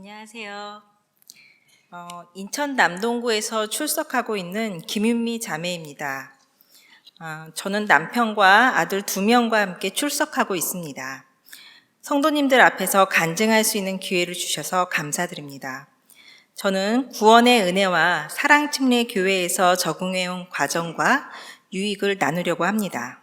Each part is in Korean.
안녕하세요. 인천 남동구에서 출석하고 있는 김윤미 자매입니다. 저는 남편과 아들 2명과 함께 출석하고 있습니다. 성도님들 앞에서 간증할 수 있는 기회를 주셔서 감사드립니다. 저는 구원의 은혜와 사랑침례 교회에서 적응해온 과정과 유익을 나누려고 합니다.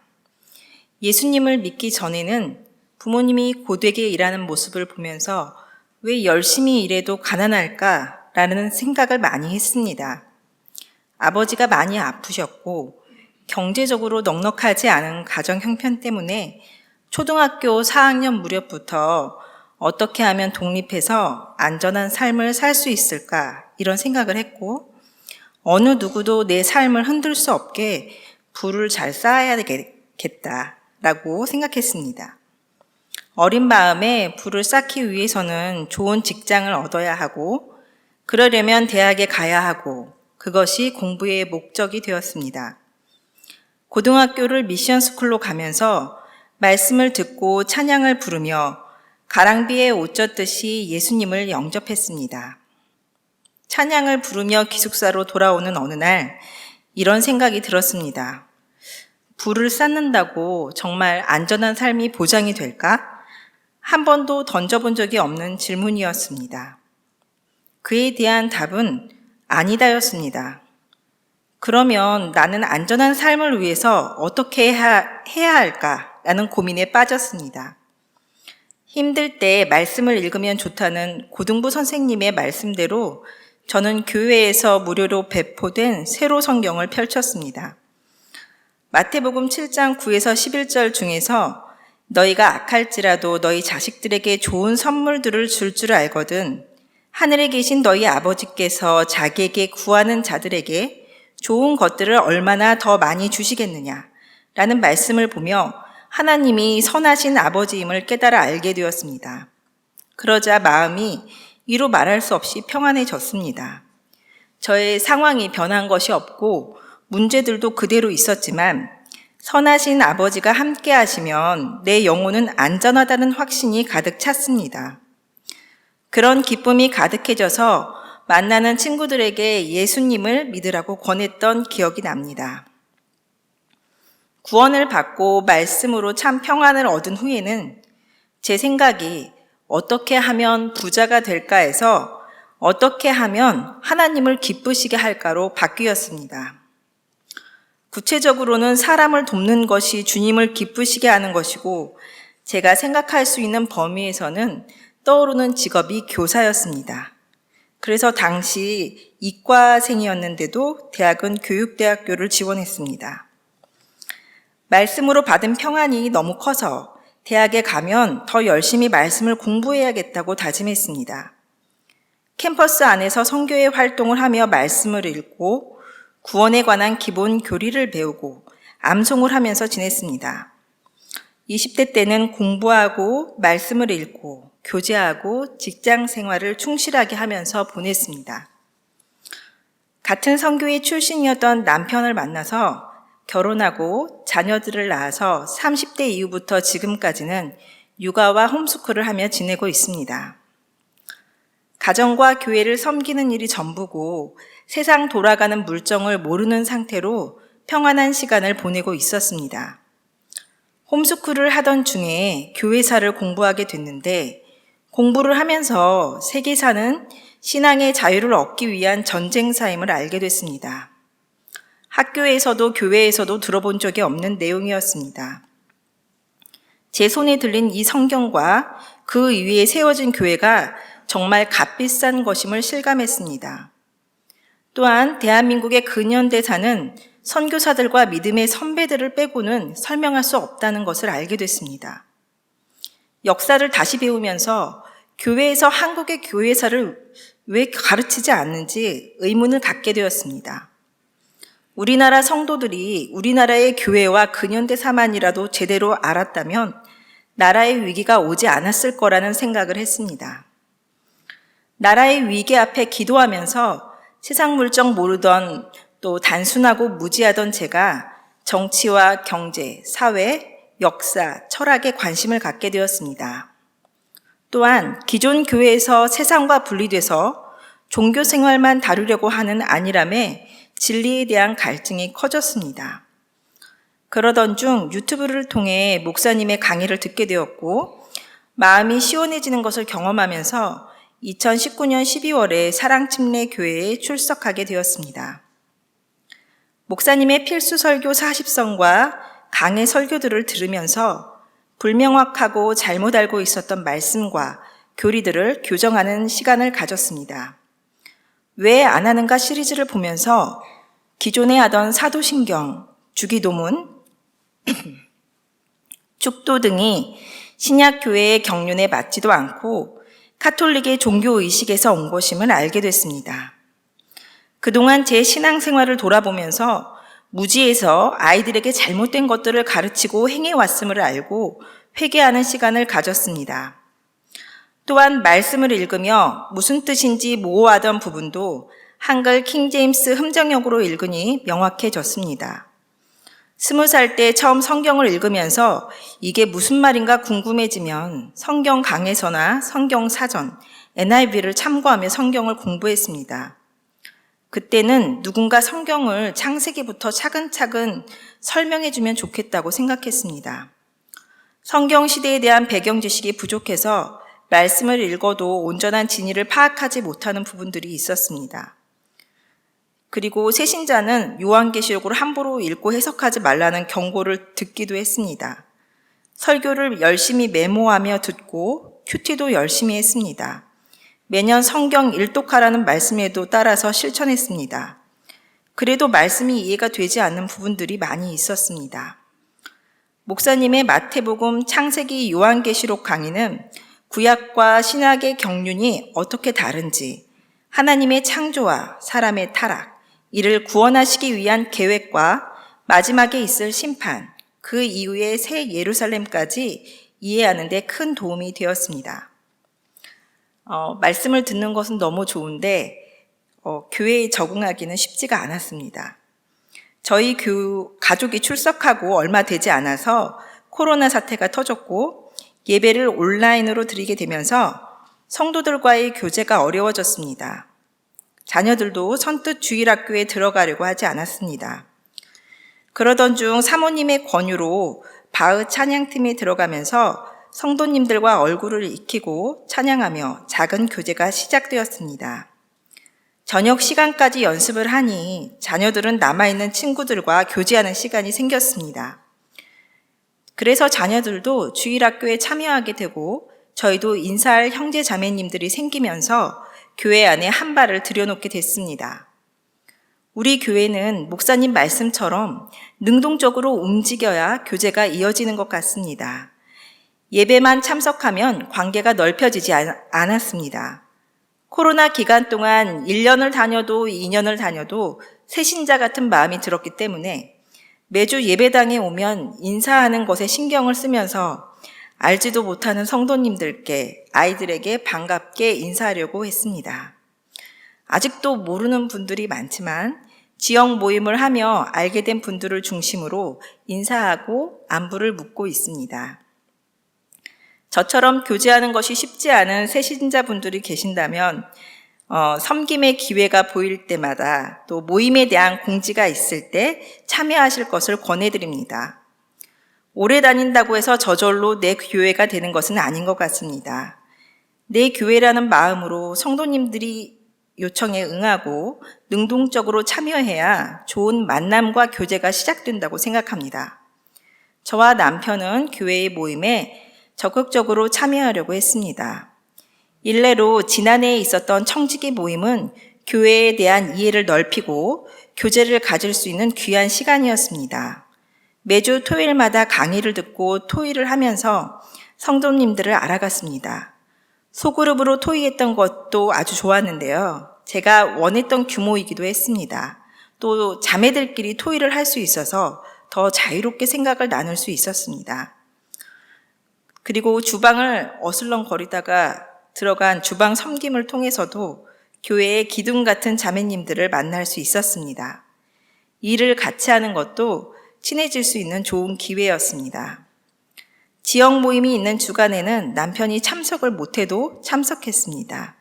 예수님을 믿기 전에는 부모님이 고되게 일하는 모습을 보면서 왜 열심히 일해도 가난할까라는 생각을 많이 했습니다. 아버지가 많이 아프셨고 경제적으로 넉넉하지 않은 가정 형편 때문에 초등학교 4학년 무렵부터 어떻게 하면 독립해서 안전한 삶을 살 수 있을까 이런 생각을 했고, 어느 누구도 내 삶을 흔들 수 없게 부를 잘 쌓아야 되겠다라고 생각했습니다. 어린 마음에 부를 쌓기 위해서는 좋은 직장을 얻어야 하고, 그러려면 대학에 가야 하고, 그것이 공부의 목적이 되었습니다. 고등학교를 미션스쿨로 가면서 말씀을 듣고 찬양을 부르며 가랑비에 옷 젖듯이 예수님을 영접했습니다. 찬양을 부르며 기숙사로 돌아오는 어느 날 이런 생각이 들었습니다. 부를 쌓는다고 정말 안전한 삶이 보장이 될까? 한 번도 던져본 적이 없는 질문이었습니다. 그에 대한 답은 아니다였습니다. 그러면 나는 안전한 삶을 위해서 어떻게 해야 할까라는 고민에 빠졌습니다. 힘들 때 말씀을 읽으면 좋다는 고등부 선생님의 말씀대로 저는 교회에서 무료로 배포된 세로 성경을 펼쳤습니다. 마태복음 7장 9에서 11절 중에서 너희가 악할지라도 너희 자식들에게 좋은 선물들을 줄 알거든 하늘에 계신 너희 아버지께서 자기에게 구하는 자들에게 좋은 것들을 얼마나 더 많이 주시겠느냐 라는 말씀을 보며 하나님이 선하신 아버지임을 깨달아 알게 되었습니다. 그러자 마음이 이루 말할 수 없이 평안해졌습니다. 저의 상황이 변한 것이 없고 문제들도 그대로 있었지만 선하신 아버지가 함께 하시면 내 영혼은 안전하다는 확신이 가득 찼습니다. 그런 기쁨이 가득해져서 만나는 친구들에게 예수님을 믿으라고 권했던 기억이 납니다. 구원을 받고 말씀으로 참 평안을 얻은 후에는 제 생각이 어떻게 하면 부자가 될까 해서 어떻게 하면 하나님을 기쁘시게 할까로 바뀌었습니다. 구체적으로는 사람을 돕는 것이 주님을 기쁘시게 하는 것이고, 제가 생각할 수 있는 범위에서는 떠오르는 직업이 교사였습니다. 그래서 당시 이과생이었는데도 대학은 교육대학교를 지원했습니다. 말씀으로 받은 평안이 너무 커서 대학에 가면 더 열심히 말씀을 공부해야겠다고 다짐했습니다. 캠퍼스 안에서 선교회 활동을 하며 말씀을 읽고 구원에 관한 기본 교리를 배우고 암송을 하면서 지냈습니다. 20대 때는 공부하고 말씀을 읽고 교제하고 직장 생활을 충실하게 하면서 보냈습니다. 같은 선교회 출신이었던 남편을 만나서 결혼하고 자녀들을 낳아서 30대 이후부터 지금까지는 육아와 홈스쿨을 하며 지내고 있습니다. 가정과 교회를 섬기는 일이 전부고 세상 돌아가는 물정을 모르는 상태로 평안한 시간을 보내고 있었습니다. 홈스쿨을 하던 중에 교회사를 공부하게 됐는데, 공부를 하면서 세계사는 신앙의 자유를 얻기 위한 전쟁사임을 알게 됐습니다. 학교에서도 교회에서도 들어본 적이 없는 내용이었습니다. 제 손에 들린 이 성경과 그 위에 세워진 교회가 정말 값비싼 것임을 실감했습니다. 또한 대한민국의 근현대사는 선교사들과 믿음의 선배들을 빼고는 설명할 수 없다는 것을 알게 됐습니다. 역사를 다시 배우면서 교회에서 한국의 교회사를 왜 가르치지 않는지 의문을 갖게 되었습니다. 우리나라 성도들이 우리나라의 교회와 근현대사만이라도 제대로 알았다면 나라의 위기가 오지 않았을 거라는 생각을 했습니다. 나라의 위기 앞에 기도하면서 세상 물정 모르던 또 단순하고 무지하던 제가 정치와 경제, 사회, 역사, 철학에 관심을 갖게 되었습니다. 또한 기존 교회에서 세상과 분리돼서 종교 생활만 다루려고 하는 안일함에 진리에 대한 갈증이 커졌습니다. 그러던 중 유튜브를 통해 목사님의 강의를 듣게 되었고 마음이 시원해지는 것을 경험하면서 2019년 12월에 사랑침례 교회에 출석하게 되었습니다. 목사님의 필수 설교 40선과 강해 설교들을 들으면서 불명확하고 잘못 알고 있었던 말씀과 교리들을 교정하는 시간을 가졌습니다. 왜 안 하는가 시리즈를 보면서 기존에 하던 사도신경, 주기도문, 축도 등이 신약교회의 경륜에 맞지도 않고 카톨릭의 종교의식에서 온 것임을 알게 됐습니다. 그동안 제 신앙생활을 돌아보면서 무지에서 아이들에게 잘못된 것들을 가르치고 행해왔음을 알고 회개하는 시간을 가졌습니다. 또한 말씀을 읽으며 무슨 뜻인지 모호하던 부분도 한글 킹제임스 흠정역으로 읽으니 명확해졌습니다. 20살 때 처음 성경을 읽으면서 이게 무슨 말인가 궁금해지면 성경 강해서나 성경 사전, NIV를 참고하며 성경을 공부했습니다. 그때는 누군가 성경을 창세기부터 차근차근 설명해주면 좋겠다고 생각했습니다. 성경 시대에 대한 배경 지식이 부족해서 말씀을 읽어도 온전한 진리를 파악하지 못하는 부분들이 있었습니다. 그리고 새신자는 요한계시록을 함부로 읽고 해석하지 말라는 경고를 듣기도 했습니다. 설교를 열심히 메모하며 듣고 큐티도 열심히 했습니다. 매년 성경 일독하라는 말씀에도 따라서 실천했습니다. 그래도 말씀이 이해가 되지 않는 부분들이 많이 있었습니다. 목사님의 마태복음, 창세기, 요한계시록 강의는 구약과 신약의 경륜이 어떻게 다른지, 하나님의 창조와 사람의 타락, 이를 구원하시기 위한 계획과 마지막에 있을 심판, 그 이후의 새 예루살렘까지 이해하는 데 큰 도움이 되었습니다. 말씀을 듣는 것은 너무 좋은데 교회에 적응하기는 쉽지가 않았습니다. 저희 가족이 출석하고 얼마 되지 않아서 코로나 사태가 터졌고 예배를 온라인으로 드리게 되면서 성도들과의 교제가 어려워졌습니다. 자녀들도 선뜻 주일학교에 들어가려고 하지 않았습니다. 그러던 중 사모님의 권유로 바흐 찬양팀에 들어가면서 성도님들과 얼굴을 익히고 찬양하며 작은 교제가 시작되었습니다. 저녁 시간까지 연습을 하니 자녀들은 남아있는 친구들과 교제하는 시간이 생겼습니다. 그래서 자녀들도 주일학교에 참여하게 되고 저희도 인사할 형제 자매님들이 생기면서 교회 안에 한 발을 들여놓게 됐습니다. 우리 교회는 목사님 말씀처럼 능동적으로 움직여야 교제가 이어지는 것 같습니다. 예배만 참석하면 관계가 넓혀지지 않았습니다. 코로나 기간 동안 1년을 다녀도 2년을 다녀도 새신자 같은 마음이 들었기 때문에 매주 예배당에 오면 인사하는 것에 신경을 쓰면서 알지도 못하는 성도님들께, 아이들에게 반갑게 인사하려고 했습니다. 아직도 모르는 분들이 많지만 지역 모임을 하며 알게 된 분들을 중심으로 인사하고 안부를 묻고 있습니다. 저처럼 교제하는 것이 쉽지 않은 새신자분들이 계신다면 섬김의 기회가 보일 때마다 또 모임에 대한 공지가 있을 때 참여하실 것을 권해드립니다. 오래 다닌다고 해서 저절로 내 교회가 되는 것은 아닌 것 같습니다. 내 교회라는 마음으로 성도님들이 요청에 응하고 능동적으로 참여해야 좋은 만남과 교제가 시작된다고 생각합니다. 저와 남편은 교회의 모임에 적극적으로 참여하려고 했습니다. 일례로 지난해에 있었던 청지기 모임은 교회에 대한 이해를 넓히고 교제를 가질 수 있는 귀한 시간이었습니다. 매주 토요일마다 강의를 듣고 토의를 하면서 성도님들을 알아갔습니다. 소그룹으로 토의했던 것도 아주 좋았는데요. 제가 원했던 규모이기도 했습니다. 또 자매들끼리 토의를 할 수 있어서 더 자유롭게 생각을 나눌 수 있었습니다. 그리고 주방을 어슬렁거리다가 들어간 주방 섬김을 통해서도 교회의 기둥 같은 자매님들을 만날 수 있었습니다. 일을 같이 하는 것도 친해질 수 있는 좋은 기회였습니다. 지역 모임이 있는 주간에는 남편이 참석을 못해도 참석했습니다.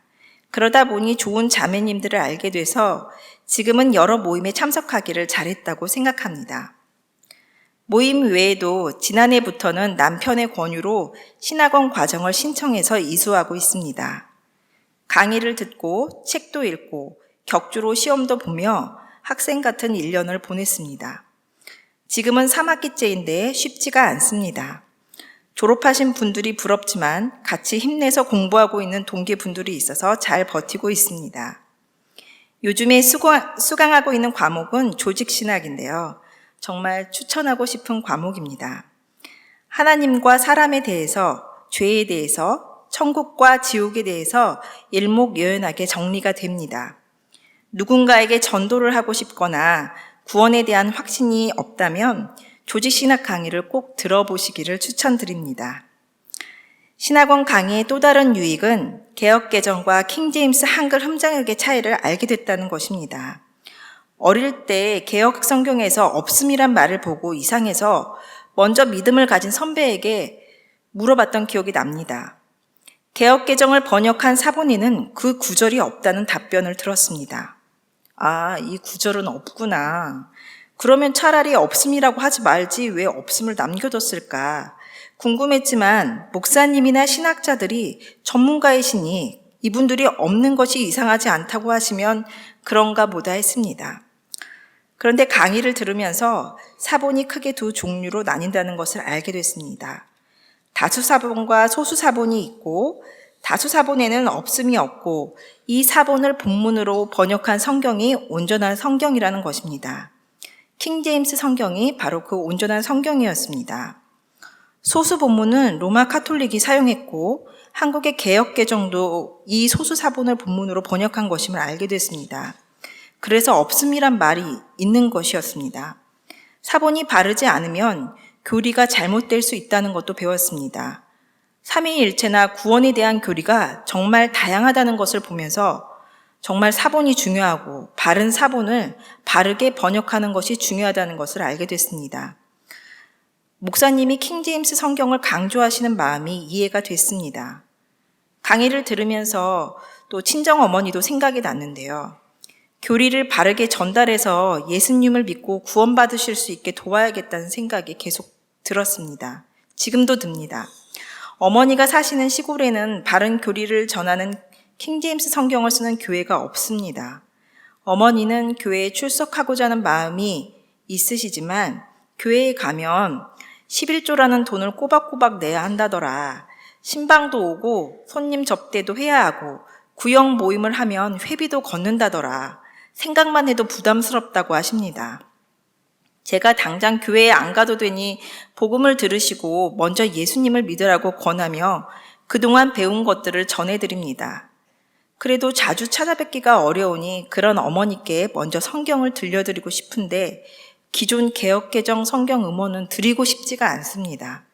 그러다 보니 좋은 자매님들을 알게 돼서 지금은 여러 모임에 참석하기를 잘했다고 생각합니다. 모임 외에도 지난해부터는 남편의 권유로 신학원 과정을 신청해서 이수하고 있습니다. 강의를 듣고 책도 읽고 격주로 시험도 보며 학생 같은 1년을 보냈습니다. 지금은 3학기째인데 쉽지가 않습니다. 졸업하신 분들이 부럽지만 같이 힘내서 공부하고 있는 동기분들이 있어서 잘 버티고 있습니다. 요즘에 수강하고 있는 과목은 조직신학인데요. 정말 추천하고 싶은 과목입니다. 하나님과 사람에 대해서, 죄에 대해서, 천국과 지옥에 대해서 일목요연하게 정리가 됩니다. 누군가에게 전도를 하고 싶거나 구원에 대한 확신이 없다면 조직신학 강의를 꼭 들어보시기를 추천드립니다. 신학원 강의의 또 다른 유익은 개역개정과 킹제임스 한글 흠장역의 차이를 알게 됐다는 것입니다. 어릴 때 개역 성경에서 없음이란 말을 보고 이상해서 먼저 믿음을 가진 선배에게 물어봤던 기억이 납니다. 개역개정을 번역한 사본인은 그 구절이 없다는 답변을 들었습니다. 아, 이 구절은 없구나. 그러면 차라리 없음이라고 하지 말지 왜 없음을 남겨뒀을까? 궁금했지만 목사님이나 신학자들이 전문가이시니 이분들이 없는 것이 이상하지 않다고 하시면 그런가 보다 했습니다. 그런데 강의를 들으면서 사본이 크게 두 종류로 나뉜다는 것을 알게 됐습니다. 다수사본과 소수사본이 있고 다수사본에는 없음이 없고 이 사본을 본문으로 번역한 성경이 온전한 성경이라는 것입니다. 킹제임스 성경이 바로 그 온전한 성경이었습니다. 소수 본문은 로마 카톨릭이 사용했고 한국의 개역개정도 이 소수 사본을 본문으로 번역한 것임을 알게 됐습니다. 그래서 없음이란 말이 있는 것이었습니다. 사본이 바르지 않으면 교리가 잘못될 수 있다는 것도 배웠습니다. 삼위일체나 구원에 대한 교리가 정말 다양하다는 것을 보면서 정말 사본이 중요하고 바른 사본을 바르게 번역하는 것이 중요하다는 것을 알게 됐습니다. 목사님이 킹제임스 성경을 강조하시는 마음이 이해가 됐습니다. 강의를 들으면서 또 친정어머니도 생각이 났는데요. 교리를 바르게 전달해서 예수님을 믿고 구원받으실 수 있게 도와야겠다는 생각이 계속 들었습니다. 지금도 듭니다. 어머니가 사시는 시골에는 바른 교리를 전하는 킹제임스 성경을 쓰는 교회가 없습니다. 어머니는 교회에 출석하고자 하는 마음이 있으시지만 교회에 가면 11조라는 돈을 꼬박꼬박 내야 한다더라. 신방도 오고 손님 접대도 해야 하고 구역 모임을 하면 회비도 걷는다더라. 생각만 해도 부담스럽다고 하십니다. 제가 당장 교회에 안 가도 되니 복음을 들으시고 먼저 예수님을 믿으라고 권하며 그동안 배운 것들을 전해드립니다. 그래도 자주 찾아뵙기가 어려우니 그런 어머니께 먼저 성경을 들려드리고 싶은데 기존 개역개정 성경 음원은 드리고 싶지가 않습니다.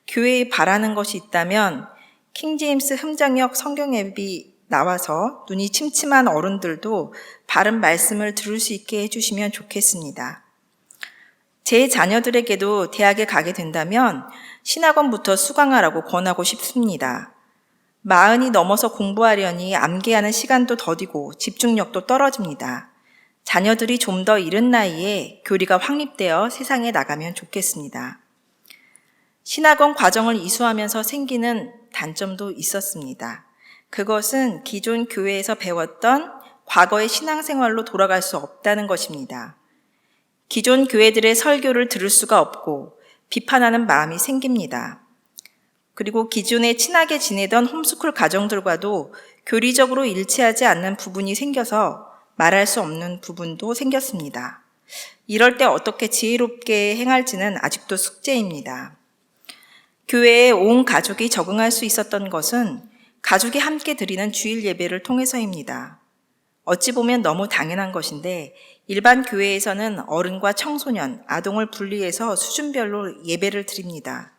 교회에 바라는 것이 있다면 킹제임스 흠장역 성경 앱이 나와서 눈이 침침한 어른들도 바른 말씀을 들을 수 있게 해주시면 좋겠습니다. 제 자녀들에게도 대학에 가게 된다면 신학원부터 수강하라고 권하고 싶습니다. 40이 넘어서 공부하려니 암기하는 시간도 더디고 집중력도 떨어집니다. 자녀들이 좀 더 이른 나이에 교리가 확립되어 세상에 나가면 좋겠습니다. 신학원 과정을 이수하면서 생기는 단점도 있었습니다. 그것은 기존 교회에서 배웠던 과거의 신앙생활로 돌아갈 수 없다는 것입니다. 기존 교회들의 설교를 들을 수가 없고 비판하는 마음이 생깁니다. 그리고 기존에 친하게 지내던 홈스쿨 가정들과도 교리적으로 일치하지 않는 부분이 생겨서 말할 수 없는 부분도 생겼습니다. 이럴 때 어떻게 지혜롭게 행할지는 아직도 숙제입니다. 교회에 온 가족이 적응할 수 있었던 것은 가족이 함께 드리는 주일 예배를 통해서입니다. 어찌 보면 너무 당연한 것인데 일반 교회에서는 어른과 청소년, 아동을 분리해서 수준별로 예배를 드립니다.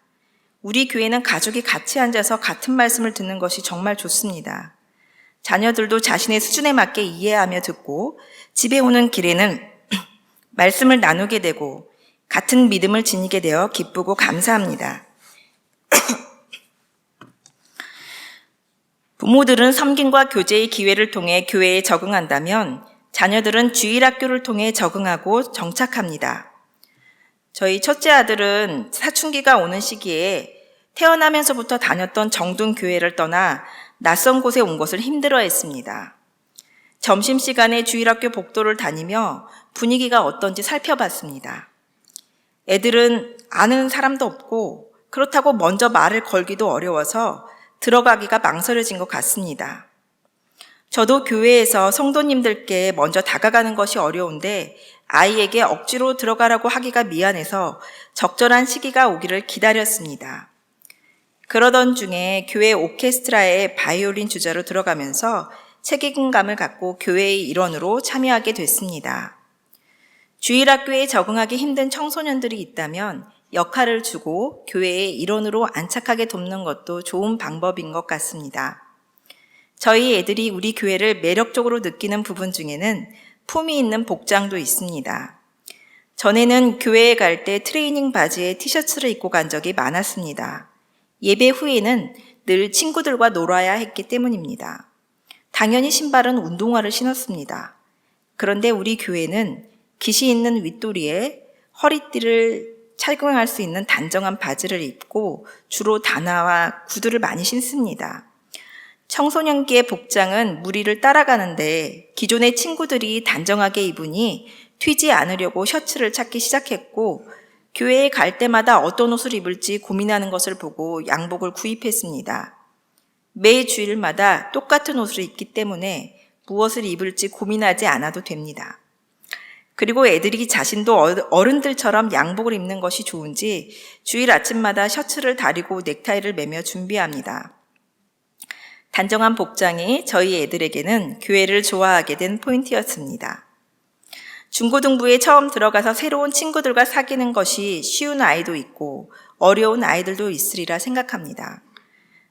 우리 교회는 가족이 같이 앉아서 같은 말씀을 듣는 것이 정말 좋습니다. 자녀들도 자신의 수준에 맞게 이해하며 듣고 집에 오는 길에는 말씀을 나누게 되고 같은 믿음을 지니게 되어 기쁘고 감사합니다. 부모들은 섬김과 교제의 기회를 통해 교회에 적응한다면 자녀들은 주일학교를 통해 적응하고 정착합니다. 저희 첫째 아들은 사춘기가 오는 시기에 태어나면서부터 다녔던 정든 교회를 떠나 낯선 곳에 온 것을 힘들어했습니다. 점심시간에 주일학교 복도를 다니며 분위기가 어떤지 살펴봤습니다. 애들은 아는 사람도 없고 그렇다고 먼저 말을 걸기도 어려워서 들어가기가 망설여진 것 같습니다. 저도 교회에서 성도님들께 먼저 다가가는 것이 어려운데 아이에게 억지로 들어가라고 하기가 미안해서 적절한 시기가 오기를 기다렸습니다. 그러던 중에 교회 오케스트라의 바이올린 주자로 들어가면서 책임감을 갖고 교회의 일원으로 참여하게 됐습니다. 주일학교에 적응하기 힘든 청소년들이 있다면 역할을 주고 교회의 일원으로 안착하게 돕는 것도 좋은 방법인 것 같습니다. 저희 애들이 우리 교회를 매력적으로 느끼는 부분 중에는 품위 있는 복장도 있습니다. 전에는 교회에 갈 때 트레이닝 바지에 티셔츠를 입고 간 적이 많았습니다. 예배 후에는 늘 친구들과 놀아야 했기 때문입니다. 당연히 신발은 운동화를 신었습니다. 그런데 우리 교회는 깃이 있는 윗도리에 허리띠를 착용할 수 있는 단정한 바지를 입고 주로 단화와 구두를 많이 신습니다. 청소년기의 복장은 무리를 따라가는데 기존의 친구들이 단정하게 입으니 튀지 않으려고 셔츠를 찾기 시작했고 교회에 갈 때마다 어떤 옷을 입을지 고민하는 것을 보고 양복을 구입했습니다. 매 주일마다 똑같은 옷을 입기 때문에 무엇을 입을지 고민하지 않아도 됩니다. 그리고 애들이 자신도 어른들처럼 양복을 입는 것이 좋은지 주일 아침마다 셔츠를 다리고 넥타이를 매며 준비합니다. 단정한 복장이 저희 애들에게는 교회를 좋아하게 된 포인트였습니다. 중고등부에 처음 들어가서 새로운 친구들과 사귀는 것이 쉬운 아이도 있고 어려운 아이들도 있으리라 생각합니다.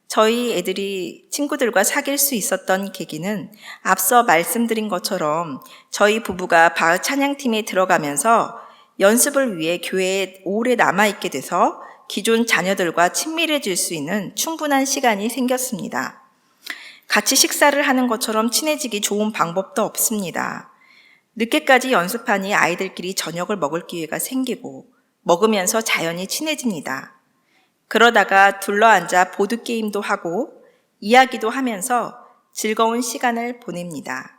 저희 애들이 친구들과 사귈 수 있었던 계기는 앞서 말씀드린 것처럼 저희 부부가 바흐 찬양팀에 들어가면서 연습을 위해 교회에 오래 남아있게 돼서 기존 자녀들과 친밀해질 수 있는 충분한 시간이 생겼습니다. 같이 식사를 하는 것처럼 친해지기 좋은 방법도 없습니다. 늦게까지 연습하니 아이들끼리 저녁을 먹을 기회가 생기고 먹으면서 자연히 친해집니다. 그러다가 둘러앉아 보드게임도 하고 이야기도 하면서 즐거운 시간을 보냅니다.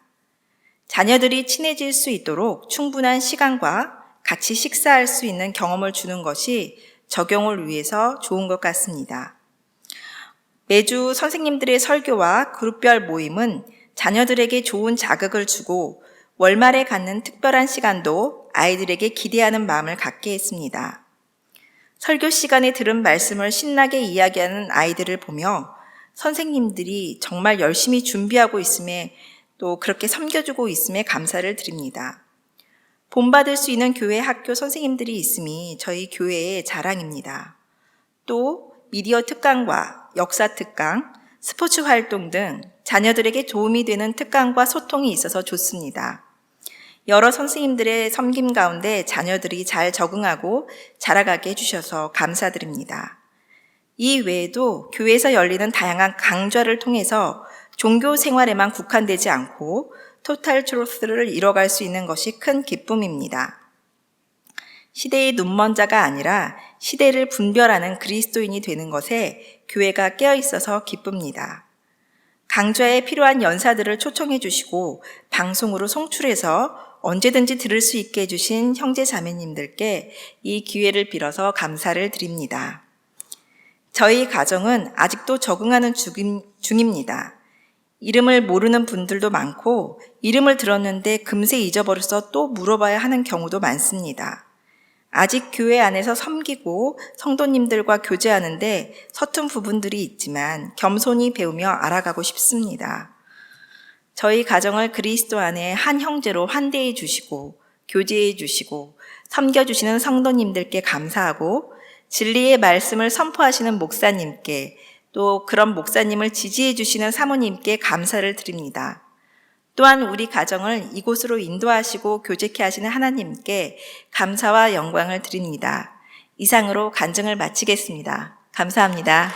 자녀들이 친해질 수 있도록 충분한 시간과 같이 식사할 수 있는 경험을 주는 것이 적용을 위해서 좋은 것 같습니다. 매주 선생님들의 설교와 그룹별 모임은 자녀들에게 좋은 자극을 주고 월말에 갖는 특별한 시간도 아이들에게 기대하는 마음을 갖게 했습니다. 설교 시간에 들은 말씀을 신나게 이야기하는 아이들을 보며 선생님들이 정말 열심히 준비하고 있음에 또 그렇게 섬겨주고 있음에 감사를 드립니다. 본받을 수 있는 교회 학교 선생님들이 있음이 저희 교회의 자랑입니다. 또 미디어 특강과 역사 특강, 스포츠 활동 등 자녀들에게 도움이 되는 특강과 소통이 있어서 좋습니다. 여러 선생님들의 섬김 가운데 자녀들이 잘 적응하고 자라가게 해주셔서 감사드립니다. 이 외에도 교회에서 열리는 다양한 강좌를 통해서 종교 생활에만 국한되지 않고 토탈 트루스를 이뤄갈 수 있는 것이 큰 기쁨입니다. 시대의 눈먼 자가 아니라 시대를 분별하는 그리스도인이 되는 것에 교회가 깨어있어서 기쁩니다. 강좌에 필요한 연사들을 초청해 주시고 방송으로 송출해서 언제든지 들을 수 있게 해주신 형제 자매님들께 이 기회를 빌어서 감사를 드립니다. 저희 가정은 아직도 적응하는 중입니다. 이름을 모르는 분들도 많고 이름을 들었는데 금세 잊어버려서 또 물어봐야 하는 경우도 많습니다. 아직 교회 안에서 섬기고 성도님들과 교제하는데 서툰 부분들이 있지만 겸손히 배우며 알아가고 싶습니다. 저희 가정을 그리스도 안에 한 형제로 환대해 주시고 교제해 주시고 섬겨주시는 성도님들께 감사하고 진리의 말씀을 선포하시는 목사님께 또 그런 목사님을 지지해 주시는 사모님께 감사를 드립니다. 또한 우리 가정을 이곳으로 인도하시고 교제케 하시는 하나님께 감사와 영광을 드립니다. 이상으로 간증을 마치겠습니다. 감사합니다.